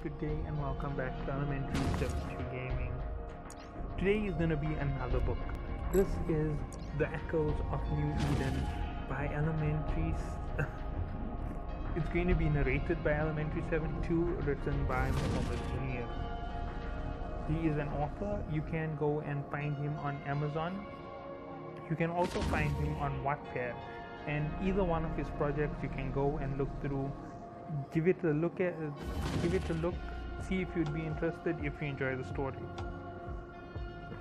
good day and welcome back to Elementary 72 Gaming. Today is going to be another book. This is The Echoes of New Eden by Elementary. It's going to be narrated by Elementary 72, written by Mohammed Munir. He is an author. You can go and find him on Amazon. You can also find him on Wattpad, and either one of his projects you can go and look through. Give it a look, see if you'd be interested if you enjoy the story.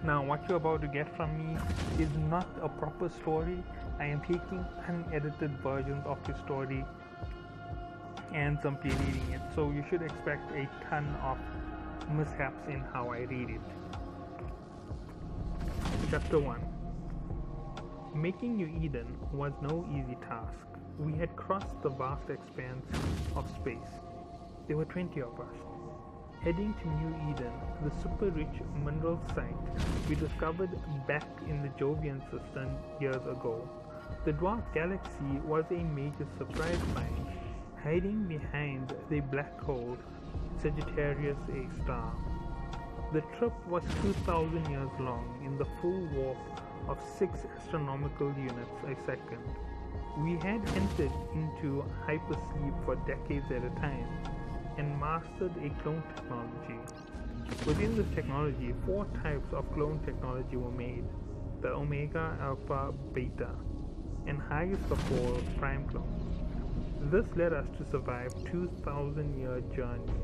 Now, what you're about to get from me is not a proper story. I am taking unedited versions of the story and simply reading it, so you should expect a ton of mishaps in how I read it. Chapter 1. Making New Eden was no easy task. We had crossed the vast expanse of space. There were 20 of us. Heading to New Eden, the super-rich mineral site we discovered back in the Jovian system years ago. The dwarf galaxy was a major surprise find, hiding behind the black hole Sagittarius A star. The trip was 2,000 years long in the full warp of 6 astronomical units a second. We had entered into hypersleep for decades at a time and mastered a clone technology. Within this technology, 4 types of clone technology were made: the Omega, Alpha, Beta, and highest of all, Prime clones. This led us to survive 2,000-year journey.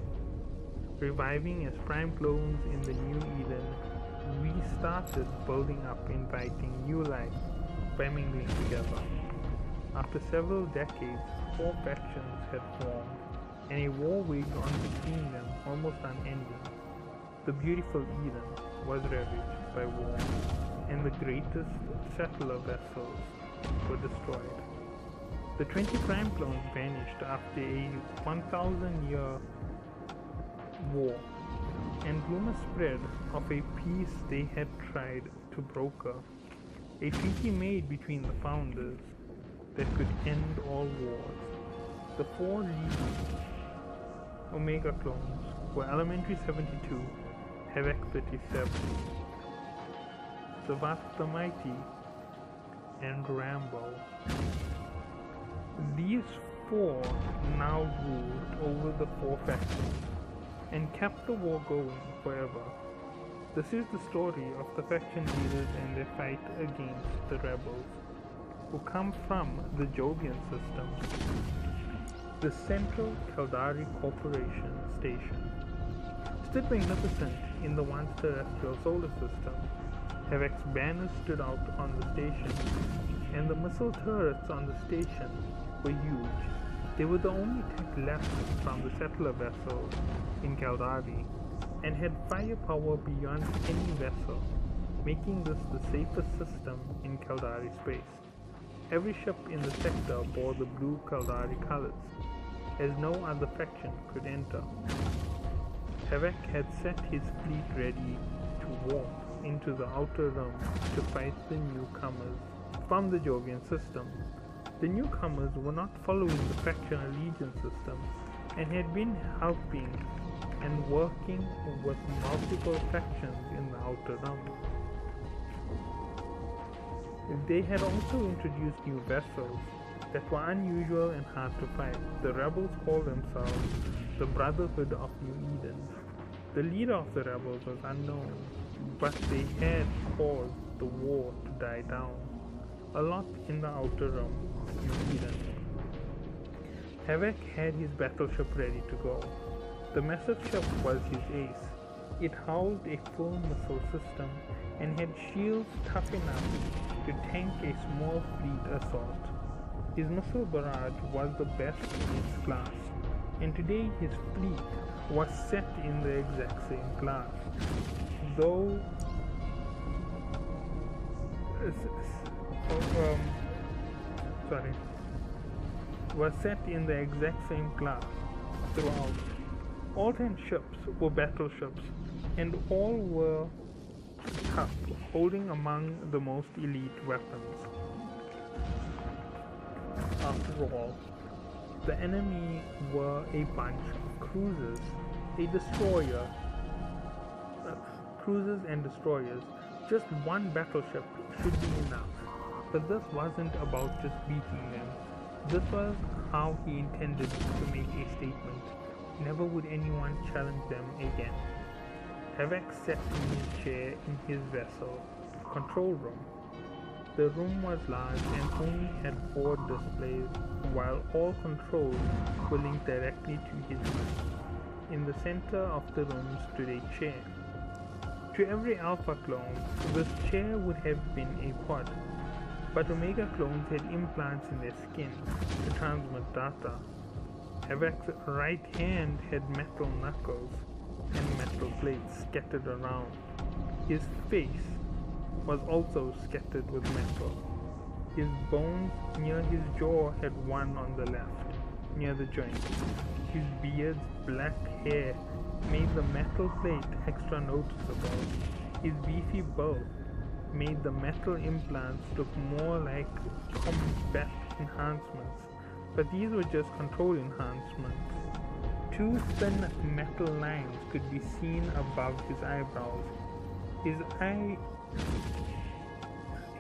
Reviving as Prime clones in the New Eden, we started building up, inviting new life by mingling together. After several decades, 4 factions had formed, and a war waged on between them, almost unending. The beautiful Eden was ravaged by war, and the greatest settler vessels were destroyed. The 20 Prime clones vanished after a 1,000-year war, and rumors spread of a peace they had tried to broker, a treaty made between the founders that could end all wars. The 4 leading Omega clones were Elementary 72, Havoc 37, Savat the Mighty, and Rambo. These 4 now ruled over the 4 factions and kept the war going forever. This is the story of the faction leaders and their fight against the rebels, who come from the Jovian system. The Central Caldari Corporation Station stood magnificent in the once terrestrial solar system. Havoc's banners stood out on the station, and the missile turrets on the station were huge. They were the only tech left from the settler vessels in Caldari, and had firepower beyond any vessel, making this the safest system in Caldari space. Every ship in the sector bore the blue Caldari colors, as no other faction could enter. Havoc had set his fleet ready to warp into the outer rim to fight the newcomers from the Jovian system. The newcomers were not following the faction allegiance system and had been helping and working with multiple factions in the outer rim. They had also introduced new vessels that were unusual and hard to fight. The rebels called themselves the Brotherhood of New Eden. The leader of the rebels was unknown, but they had caused the war to die down a lot in the outer rim of New Eden. Havoc had his battleship ready to go. The massive ship was his ace. It housed a full missile system and had shields tough enough to tank a small fleet assault. His missile barrage was the best in its class, and today his fleet was set in the exact same class, throughout. All 10 ships were battleships, and all were tough, holding among the most elite weapons. After all, the enemy were a bunch of cruisers, A destroyer, cruisers and destroyers, just one battleship should be enough. But this wasn't about just beating them. This was how he intended to make a statement. Never would anyone challenge them again. Havoc sat in his chair in his vessel control room. The room was large and only had 4 displays, while all controls were linked directly to his mind. In the center of the room stood a chair. To every Alpha clone, this chair would have been a pod, but Omega clones had implants in their skin to transmit data. Havoc's right hand had metal knuckles and metal plates scattered around. His face was also scattered with metal. His bones near his jaw had one on the left, near the joint. His beard's black hair made the metal plate extra noticeable. His beefy build made the metal implants look more like combat enhancements, but these were just control enhancements. 2 thin metal lines could be seen above his eyebrows.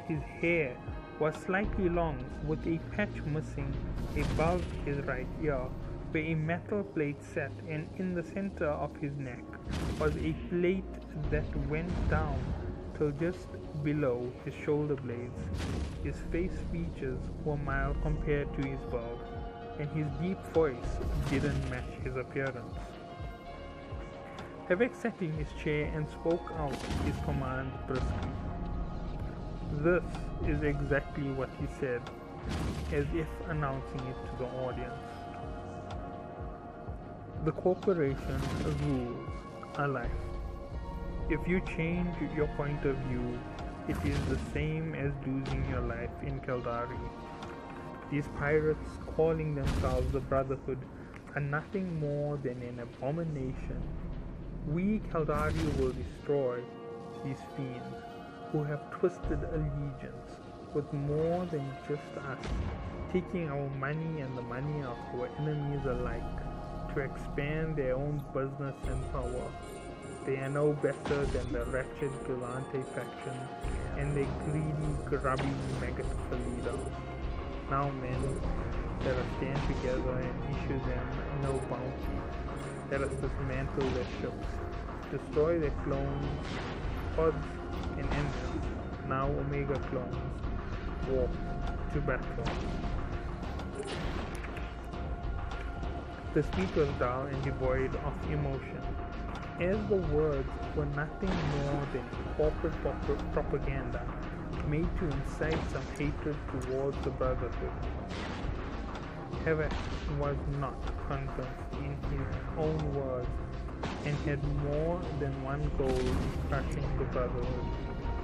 His hair was slightly long, with a patch missing above his right ear, where a metal plate sat, and in the center of his neck was a plate that went down till just below his shoulder blades. His face features were mild compared to his build, and his deep voice didn't match his appearance. Havoc sat in his chair and spoke out his command briskly. This is exactly what he said, as if announcing it to the audience. The corporation rules a life. If you change your point of view, it is the same as losing your life in Caldari. These pirates, calling themselves the Brotherhood, are nothing more than an abomination. We Caldari will destroy these fiends who have twisted allegiance with more than just us, taking our money and the money of our enemies alike to expand their own business and power. They are no better than the wretched Galante faction and their greedy, grubby maggot leader. Now men, let us stand together and issue them no bounty. Let us dismantle their ships, destroy their clones, pods, and engines. Now Omega clones, walk to battle. The speech was dull and devoid of emotion, as the words were nothing more than corporate propaganda made to incite some hatred towards the Brotherhood. Havoc was not convinced in his own words and had more than one goal in crushing the Brotherhood.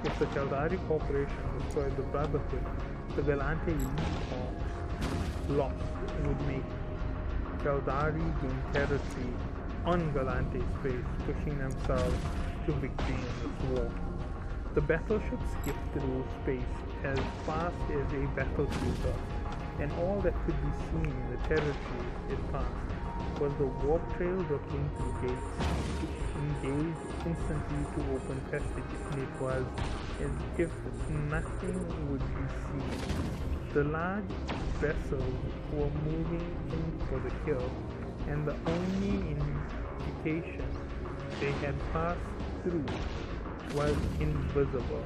If the Caldari Corporation destroyed the Brotherhood, the Galante elite force loss would make Caldari gain territory on Galante's space, pushing themselves to victory in this war. The battleship skipped through space as fast as a battlecruiser, and all that could be seen in the territory it passed was the warp trail rippling through gates, engaged instantly to open passage, and it was as if nothing would be seen. The large vessels were moving in for the kill, and the only indication they had passed through was invisible.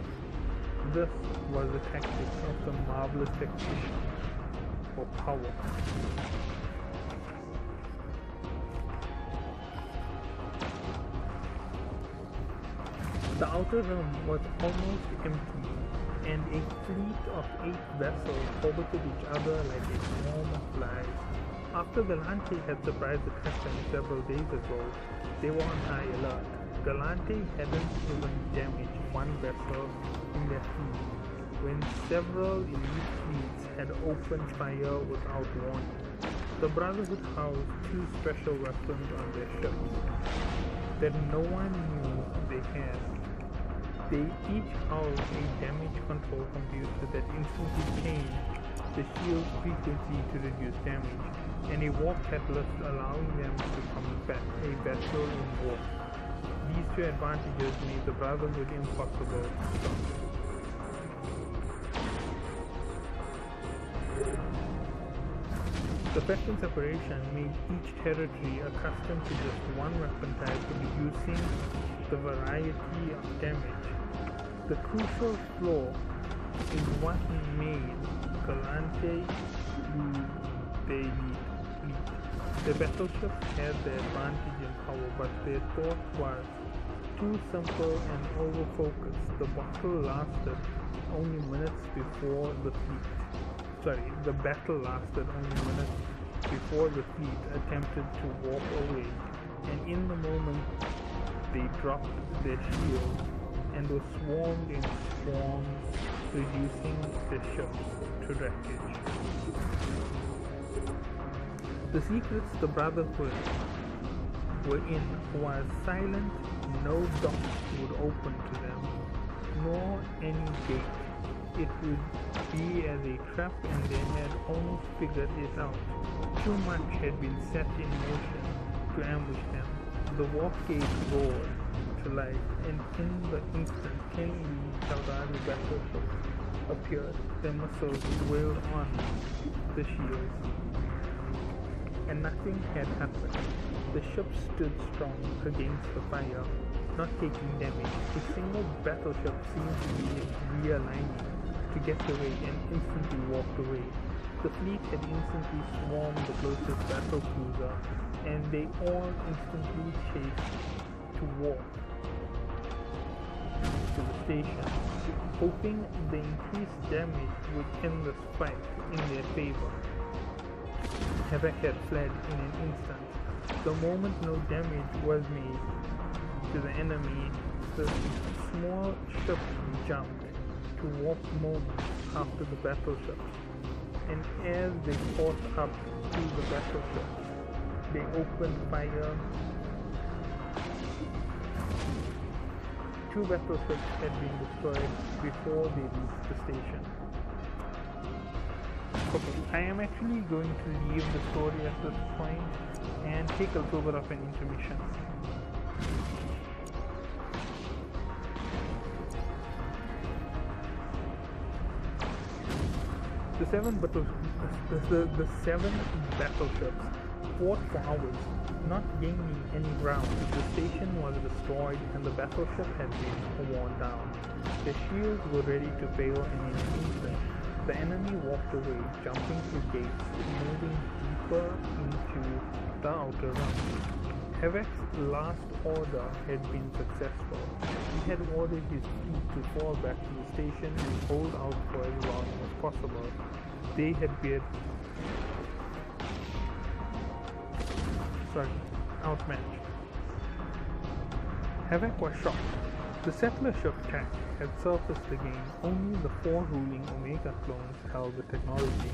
This was the tactic of the marvelous tactician for power. The outer rim was almost empty, and a fleet of 8 vessels orbited each other like a swarm of flies. After Galante had surprised the captain several days ago, they were on high alert. Galante hadn't even damaged one vessel in their fleet when several elite fleets had opened fire without warning. The Brotherhood housed 2 special weapons on their ships that no one knew they had. They each housed a damage control computer that instantly changed the shield's frequency to reduce damage. and a war catalyst allowing them to combat a vessel in war. These two advantages made the Brotherhood impossible to stop. The Facton separation made each territory accustomed to just one weapon type, reducing the variety of damage. The crucial flaw is what made Galante lose their lead. The battleships had the advantage in power, but their thought was too simple and over-focused. The battle lasted only minutes before the battle lasted only minutes before the fleet attempted to walk away, and in the moment they dropped their shields and were swarmed in swarms, reducing the ships to wreckage. The secrets the Brotherhood were in was silent. No dock would open to them, nor any gate. It would be as a trap, and they had almost figured it out. Too much had been set in motion to ambush them. The warp gate roared to life, and in the instant 10 elite Caldari battleships appeared. Their missiles wailed on the shields, and nothing had happened. The ship stood strong against the fire, not taking damage. A single battleship seemed to be realigning to get away and instantly walked away. The fleet had instantly swarmed the closest battle cruiser, and they all instantly chased to walk to the station, hoping the increased damage would end this fight in their favor. Havoc had fled in an instant. The moment no damage was made to the enemy, the small ship jumped to warp moments after the battleships, and as they caught up to the battleships, they opened fire. Two battleships had been destroyed before they reached the station. Okay, I am actually going to leave the story at this point and take a little bit of an intermission. The seven battleships fought for hours, not gaining any ground. The station was destroyed and the battleship had been worn down. Their shields were ready to fail, and in an instant, the enemy walked away, jumping through gates, moving deeper into the outer rim. Havoc's last order had been successful. He had ordered his fleet to fall back to the station and hold out for as long as possible. They had been outmatched. Havoc was shocked. The settler ship tech had surfaced again. Only the 4 ruling Omega clones held the technology,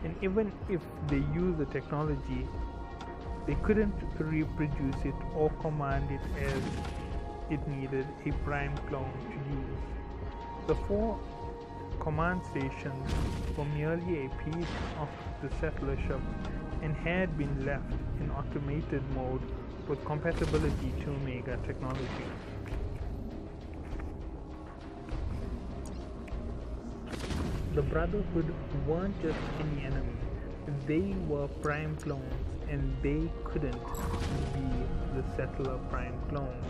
and even if they used the technology, they couldn't reproduce it or command it as it needed a prime clone to use. The 4 command stations were merely a piece of the settler ship and had been left in automated mode with compatibility to Omega technology. The Brotherhood weren't just any enemy, they were prime clones, and they couldn't be the settler prime clones.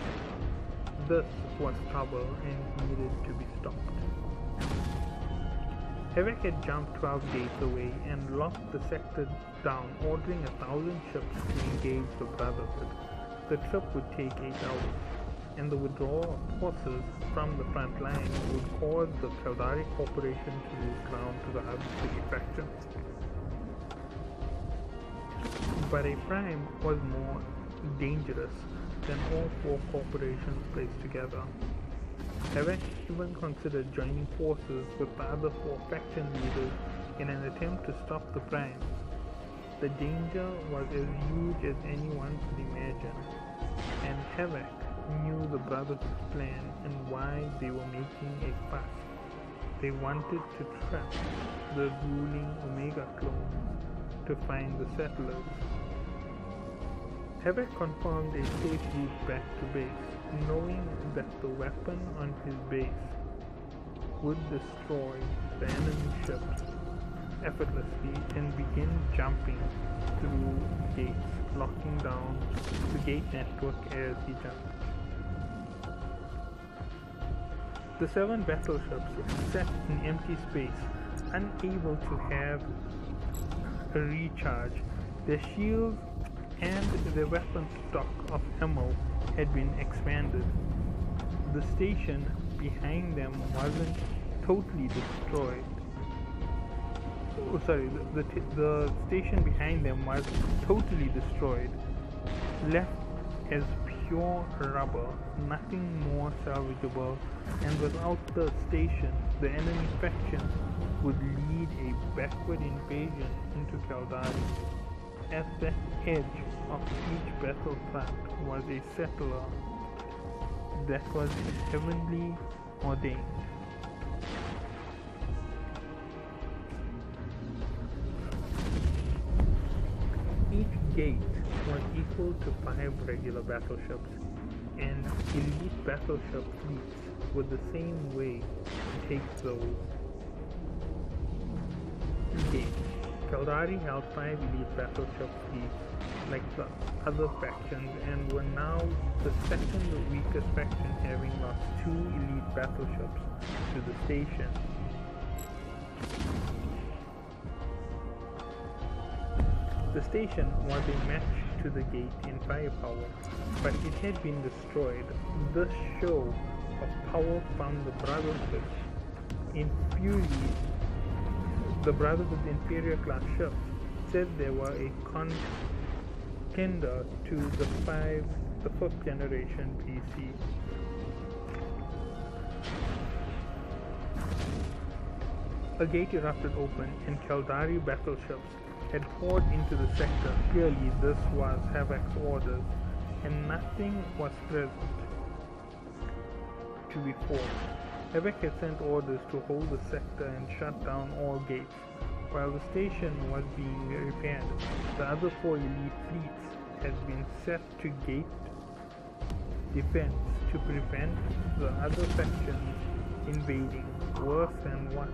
This was trouble and needed to be stopped. Havoc had jumped 12 gates away and locked the sector down, ordering 1,000 ships to engage the Brotherhood. The trip would take 8 hours, and the withdrawal of forces from the front line would cause the Caldari Corporation to lose ground to the adversary factions. But a prime was more dangerous than all 4 corporations placed together. Havoc even considered joining forces with the other 4 faction leaders in an attempt to stop the primes. The danger was as huge as anyone could imagine, and Havoc knew the Brotherhood's plan and why they were making a fuss. They wanted to trap the ruling Omega clones to find the settlers. Havoc confirmed a safe route back to base, knowing that the weapon on his base would destroy the enemy ships effortlessly and begin jumping through gates, locking down the gate network as he jumped. The 7 battleships sat in empty space, unable to have a recharge. Their shields and their weapon stock of ammo had been expanded. The station behind them wasn't totally destroyed. The station behind them was totally destroyed, left as pure rubber, nothing more salvageable, and without the station, the enemy faction would lead a backward invasion into Caldari. At the edge of each battle front was a settler that was heavenly ordained. Each gate was equal to 5 regular battleships, and elite battleship fleets were the same way to take those gates. Caldari held 5 elite battleship fleets like the other factions and were now the second weakest faction, having lost 2 elite battleships to the station. The station was a match to the gate in firepower, but it had been destroyed. This show of power from the Brotherhood infuriated the Brotherhood's inferior class ships, said they were a contender to the 5th generation PC. A gate erupted open and Caldari battleships had poured into the sector. Clearly this was Havoc's orders, and nothing was present to be forced. Havoc had sent orders to hold the sector and shut down all gates. While the station was being repaired, the other 4 elite fleets had been set to gate defense to prevent the other factions invading. Worse than what?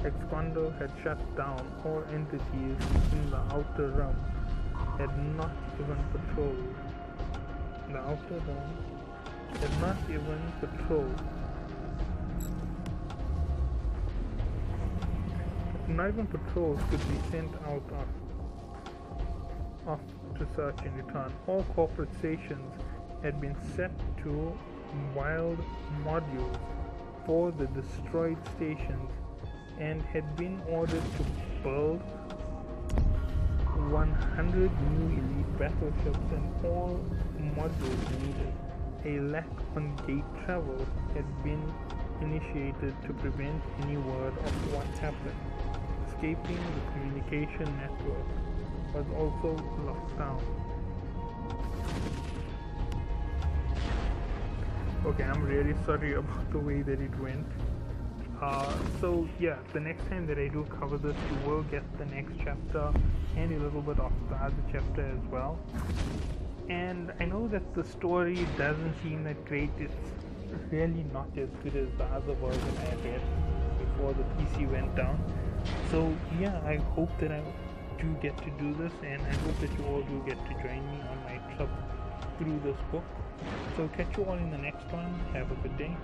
Ex-Condor had shut down all entities in the Outer Rim, had not even patrolled. The Outer Rim had not even patrolled. Not even patrols could be sent out off to search in return. All corporate stations had been set to wild modules for the destroyed stations and had been ordered to build 100 new elite battleships and all modules needed. A lack on gate travel had been initiated to prevent any word of what happened. Escaping the communication network was also locked down. Okay, I'm really sorry about the way that it went. So yeah, the next time that I do cover this, you will get the next chapter and a little bit of the other chapter as well. And I know that the story doesn't seem that great. It's really not as good as the other version I had before the PC went down. So yeah, I hope that I do get to do this, and I hope that you all do get to join me on my trip through this book. So catch you all in the next one. Have a good day.